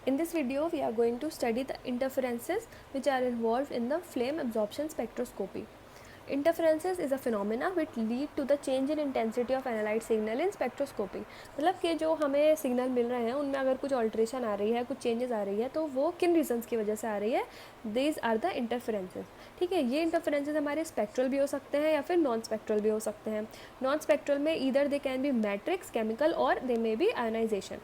In this video, we are going to study the interferences which are involved in the flame absorption spectroscopy. Interferences is a phenomena which lead to the change in intensity of analyte signal in spectroscopy. मतलब कि जो हमें signal मिल रहे हैं उनमें अगर कुछ alteration आ रही है, कुछ चेंजेस आ रही है, तो वो किन रीजंस की वजह से आ रही है, दीज आर द इंटरफेरेंसेज. ठीक है, ये इंटरफेरेंसेज हमारे स्पेक्ट्रल भी हो सकते हैं या फिर नॉन स्पेक्ट्रल भी हो सकते हैं. नॉन स्पेक्ट्रल में either they can be matrix, chemical और they may be ionisation.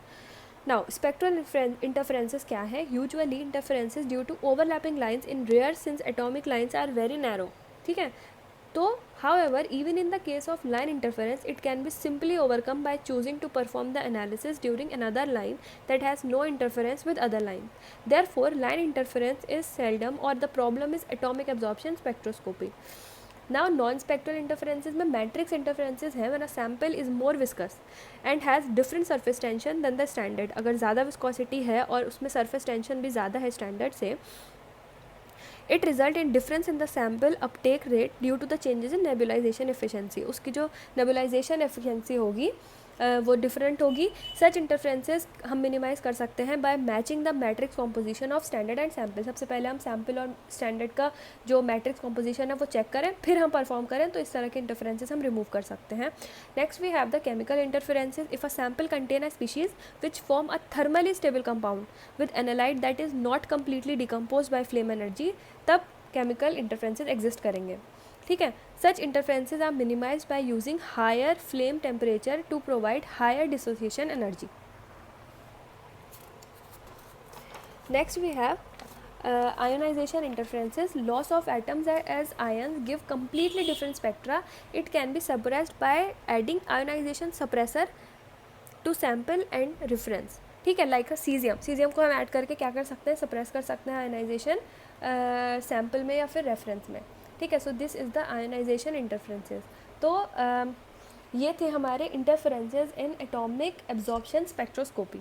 Now spectral interferences क्या है? Usually interferences due to overlapping lines in rare since atomic lines are very narrow. ठीक है, तो however even in the case of line interference it can be simply overcome by choosing to perform the analysis during another line that has no interference with other line. Therefore line interference is seldom or the problem is atomic absorption spectroscopy. Now non-spectral interferences में matrix interferences है when a sample is more viscous and has different surface tension than the standard. अगर ज़्यादा viscosity है और उसमें surface tension भी ज़्यादा है standard से, it result in difference in the sample uptake rate due to the changes in nebulisation efficiency. उसकी जो नेबुलाइजेशन एफिशिएंसी होगी वो डिफरेंट होगी. सच इंटरफेरेंसेस हम मिनिमाइज़ कर सकते हैं by matching the matrix composition of standard and sample. सबसे पहले हम सैम्पल और स्टैंडर्ड का जो मैट्रिक्स कॉम्पोजिशन है वो चेक करें, फिर हम परफॉर्म करें, तो इस तरह के इंटरफेरेंसेस हम रिमूव कर सकते हैं. Next we have the chemical interferences. If a sample contain a species which form a thermally stable compound with analyte that is not completely decompose by flame energy, तब केमिकल इंटरफेरेंसेस एग्जिस्ट करेंगे. ठीक है, such interferences are minimised by using higher flame temperature to provide higher dissociation energy. Next we have ionization interferences. Loss of atoms as ions give completely different spectra. It can be suppressed by adding ionization suppressor to sample and reference. ठीक है, like caesium. Caesium को हम add करके क्या कर सकते हैं, suppress कर सकते हैं आयोनाइजेशन सैम्पल में या फिर रेफरेंस में. ठीक है, so this is the ionisation interferences. तो ये थे हमारे interferences in atomic absorption spectroscopy.